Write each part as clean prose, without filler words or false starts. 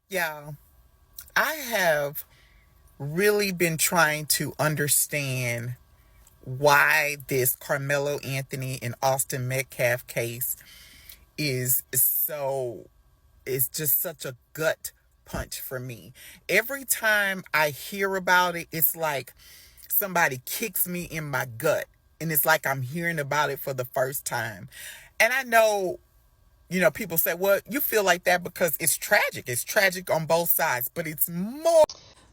Yeah, I have really been trying to understand why this Karmelo Anthony and Austin Metcalf case is so is just such a gut punch for me. Every time I hear about it, it's like somebody kicks me in my gut, and it's like I'm hearing about it for the first time. And I know, people say, well, you feel like that because it's tragic. It's tragic on both sides, but it's more.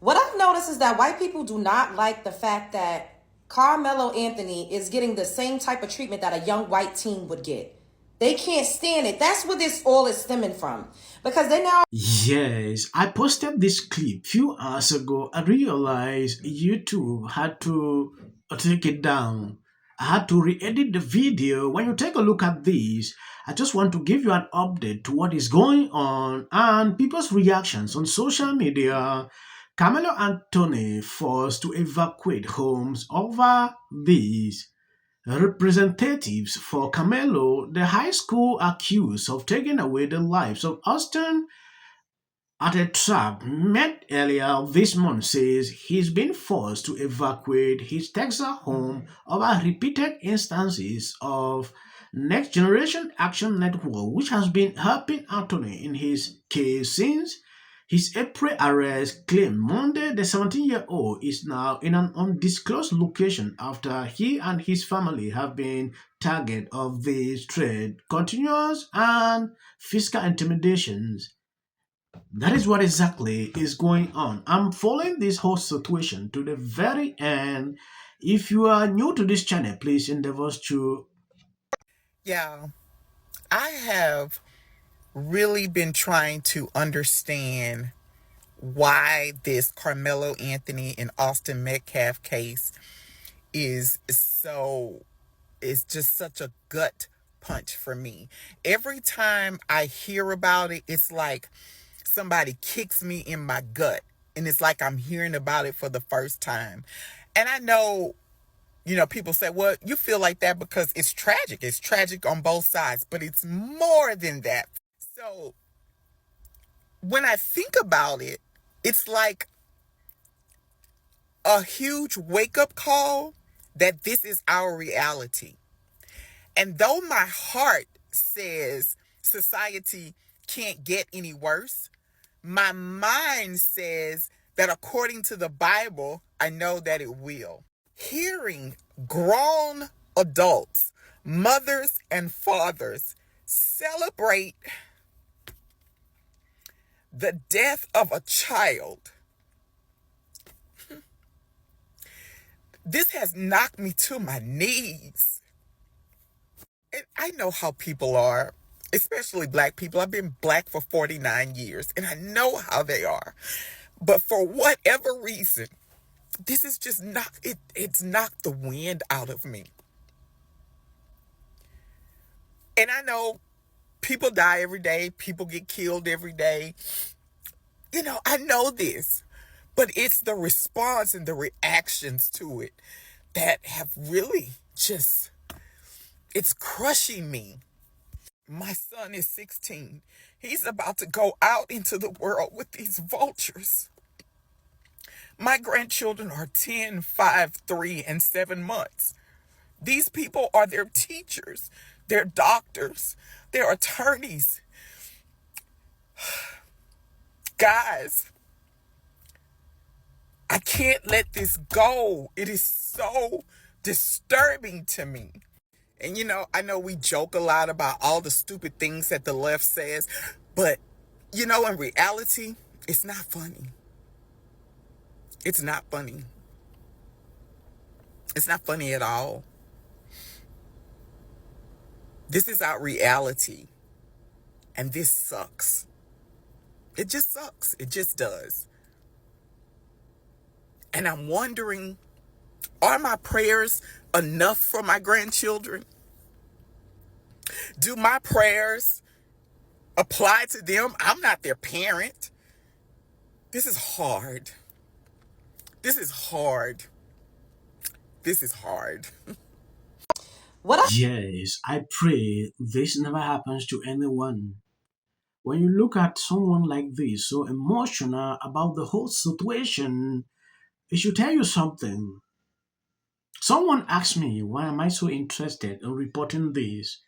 What I've noticed is that white people do not like the fact that Carmelo Anthony is getting the same type of treatment that a young white teen would get. They can't stand it. That's where this all is stemming from. Because they now Yes, I posted this clip few hours ago. I realized YouTube had to take it down. I had to re-edit the video. When you take a look at this, I just want to give you an update to what is going on and people's reactions on social media. Carmelo Anthony forced to evacuate homes over this. Representatives for Carmelo, the high school accused of taking away the lives of Austin at a trap met earlier this month says he's been forced to evacuate his Texas home over repeated instances of Next Generation Action Network, which has been helping Anthony in his case since his April arrest. Claimed Monday the 17-year-old is now in an undisclosed location after he and his family have been target of this trade, continuous and fiscal intimidations. That is what exactly is going on. I'm following this whole situation to the very end. If you are new to this channel, please endeavor to. Yeah, I have really been trying to understand why this Carmelo Anthony and Austin Metcalf case is so is just such a gut punch for me. Every time I hear about it, it's like somebody kicks me in my gut, and it's like I'm hearing about it for the first time. And I know, people say, well, you feel like that because it's tragic. It's tragic on both sides, but it's more than that. So when I think about it, it's like a huge wake up call that this is our reality. And though my heart says society can't get any worse, my mind says that according to the Bible, I know that it will. Hearing grown adults, mothers and fathers, celebrate the death of a child, this has knocked me to my knees. And I know how people are, especially black people. I've been black for 49 years, and I know how they are. But for whatever reason, this is just it's knocked the wind out of me. And I know people die every day, people get killed every day. I know this, but it's the response and the reactions to it that have really just, it's crushing me. My son is 16. He's about to go out into the world with these vultures. My grandchildren are 10, 5, 3, and 7 months. These people are their teachers, their doctors, their attorneys. Guys, I can't let this go. It is so disturbing to me. And I know we joke a lot about all the stupid things that the left says, but in reality, it's not funny. It's not funny. It's not funny at all. This is our reality. And this sucks. It just sucks. It just does. And I'm wondering, are my prayers enough for my grandchildren? Do my prayers apply to them? I'm not their parent. This is hard. This is hard. This is hard. what I Yes, I pray this never happens to anyone. When you look at someone like this, so emotional about the whole situation, it should tell you something. Someone asked me, why am I so interested in reporting this?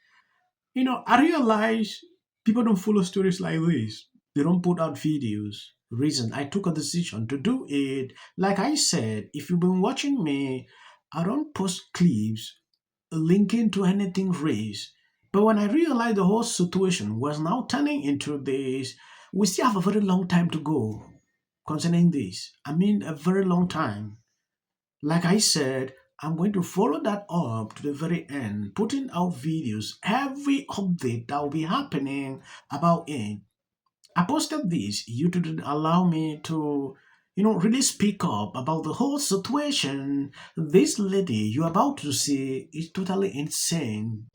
I realize people don't follow stories like this. They don't put out videos. Reason I took a decision to do it. Like I said, if you've been watching me, I don't post clips linking to anything race. But when I realized the whole situation was now turning into this, we still have a very long time to go concerning this. I mean, a very long time. Like I said, I'm going to follow that up to the very end, putting out videos, every update that will be happening about it. I posted this. You didn't allow me to, really speak up about the whole situation. This lady you're about to see is totally insane.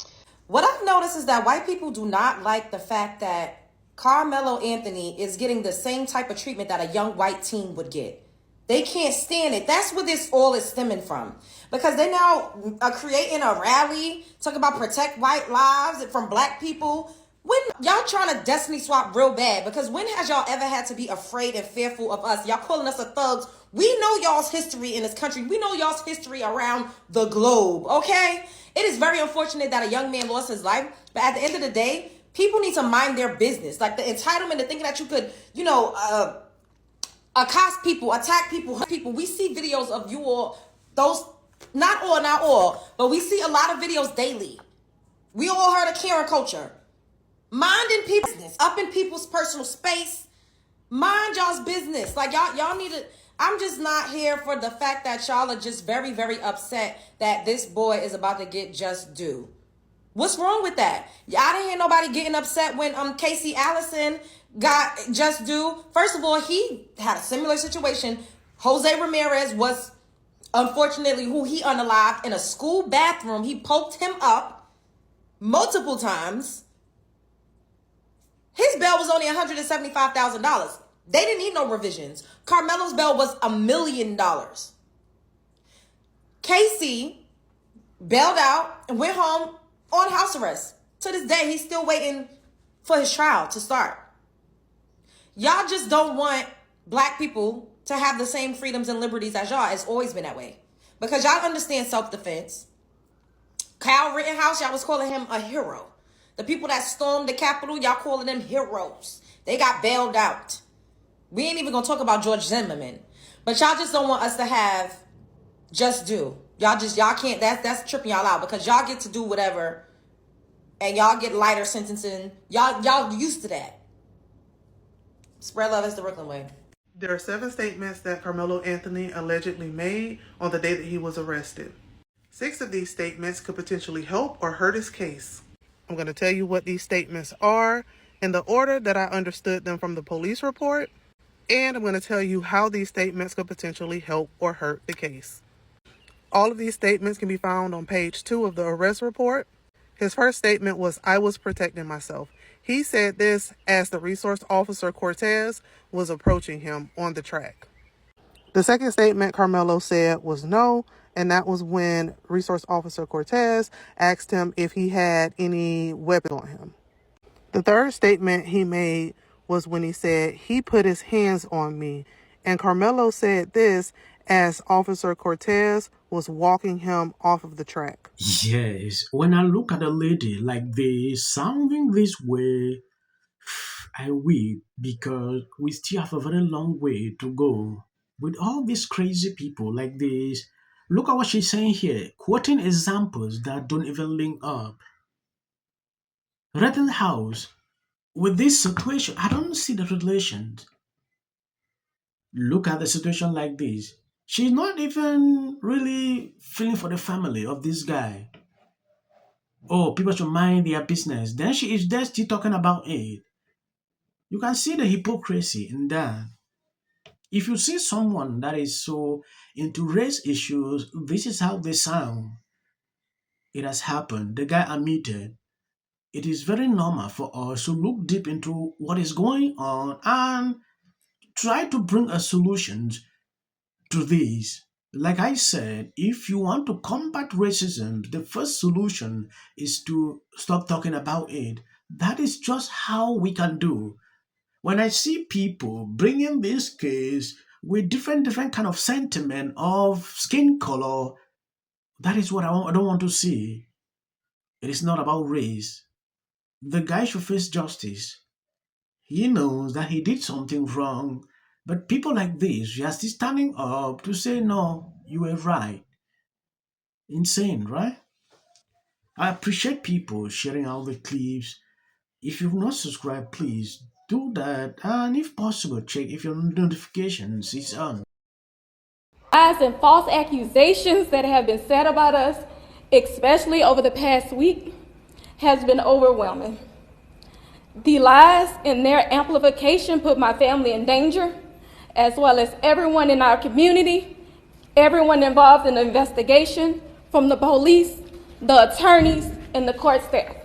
What I've noticed is that white people do not like the fact that Carmelo Anthony is getting the same type of treatment that a young white teen would get. They can't stand it. That's where this all is stemming from. Because they now are creating a rally talking about protect white lives from black people. When y'all trying to destiny swap real bad, because when has y'all ever had to be afraid and fearful of us? Y'all calling us a thugs. We know y'all's history in this country. We know y'all's history around the globe, okay? It is very unfortunate that a young man lost his life, but at the end of the day, people need to mind their business. Like the entitlement to thinking that you could, accost people, attack people, hurt people. We see videos of you all, those, not all, but we see a lot of videos daily. We all heard of Karen culture. Minding people's business, up in people's personal space. Mind y'all's business. Like y'all need to. I'm just not here for the fact that y'all are just very, very upset that this boy is about to get just due. What's wrong with that? I didn't hear nobody getting upset when Casey Allison got just due. First of all, he had a similar situation. Jose Ramirez was unfortunately who he unalived in a school bathroom. He poked him up multiple times. His bail was only $175,000. They didn't need no revisions. Carmelo's bail was $1 million. Casey bailed out and went home on house arrest. To this day, he's still waiting for his trial to start. Y'all just don't want black people to have the same freedoms and liberties as y'all. It's always been that way. Because y'all understand self-defense. Kyle Rittenhouse, y'all was calling him a hero. The people that stormed the Capitol, y'all calling them heroes. They got bailed out. We ain't even gonna talk about George Zimmerman. But y'all just don't want us to have just due. Y'all can't, that's tripping y'all out because y'all get to do whatever and y'all get lighter sentencing. Y'all used to that. Spread love is the Brooklyn way. There are 7 statements that Karmelo Anthony allegedly made on the day that he was arrested. 6 of these statements could potentially help or hurt his case. I'm going to tell you what these statements are in the order that I understood them from the police report, and I'm going to tell you how these statements could potentially help or hurt the case. All of these statements can be found on page 2 of the arrest report. His first statement was, "I was protecting myself." He said this as the resource officer Cortez was approaching him on the track. The second statement Karmelo said was no, and that was when resource officer Cortez asked him if he had any weapon on him. The third statement he made was when he said he put his hands on me, and Karmelo said this as Officer Cortez was walking him off of the track. Yes, when I look at a lady like this, sounding this way, I weep because we still have a very long way to go. With all these crazy people like this, look at what she's saying here, quoting examples that don't even link up. Rittenhouse, with this situation, I don't see the relations. Look at the situation like this. She's not even really feeling for the family of this guy. Oh, people should mind their business. Then she is there still talking about it. You can see the hypocrisy in that. If you see someone that is so into race issues, this is how they sound. It has happened. The guy admitted. It is very normal for us to look deep into what is going on and try to bring a solution to this. Like I said, if you want to combat racism, the first solution is to stop talking about it. That is just how we can do. When I see people bringing this case with different kind of sentiment of skin color, that is what I don't want to see. It is not about race. The guy should face justice. He knows that he did something wrong, but people like this, you are still standing up to say, no, you were right. Insane, right? I appreciate people sharing out the clips. If you've not subscribed, please do that. And if possible, check if your notifications is on. Lies and false accusations that have been said about us, especially over the past week, has been overwhelming. The lies and their amplification put my family in danger, as well as everyone in our community, everyone involved in the investigation, from the police, the attorneys, and the court staff.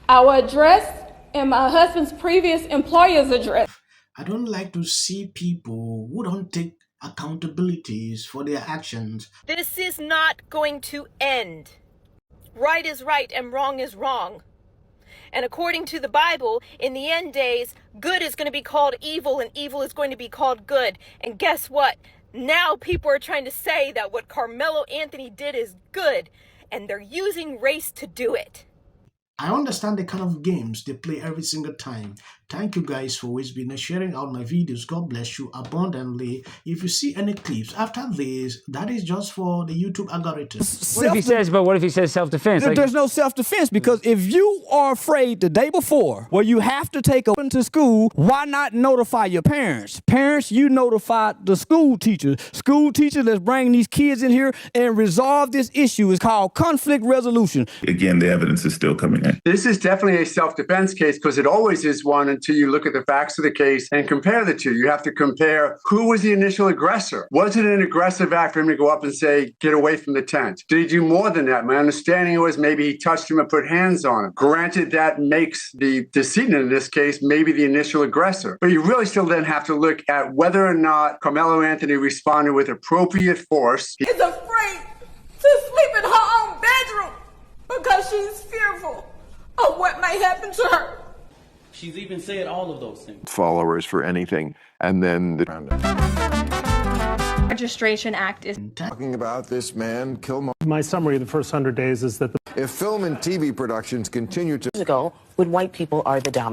Our address and my husband's previous employer's address. I don't like to see people who don't take accountabilities for their actions. This is not going to end. Right is right and wrong is wrong. And according to the Bible, in the end days, good is going to be called evil and evil is going to be called good. And guess what? Now people are trying to say that what Karmelo Anthony did is good, and they're using race to do it. I understand the kind of games they play every single time. Thank you guys for always been sharing out my videos. God bless you abundantly. If you see any clips after this, that is just for the YouTube algorithm. What if he says self-defense? There's no self-defense, because if you are afraid the day before, where you have to take a to school, why not notify your parents? Parents, you notify the school teachers. School teachers, let's bring these kids in here and resolve this issue. It's called conflict resolution. Again, the evidence is still coming in. This is definitely a self-defense case, because it always is one until you look at the facts of the case and compare the two. You have to compare who was the initial aggressor. Was it an aggressive act for him to go up and say, get away from the tent? Did he do more than that? My understanding was maybe he touched him and put hands on him. Granted, that makes the decedent in this case maybe the initial aggressor. But you really still then have to look at whether or not Karmelo Anthony responded with appropriate force. Is afraid to sleep in her own bedroom because she's fearful of what may happen to her. She's even said all of those things. Followers for anything, and then the Registration Act is talking about this man, My summary of the first 100 days is that if film and TV productions continue to ago when white people are the dominant.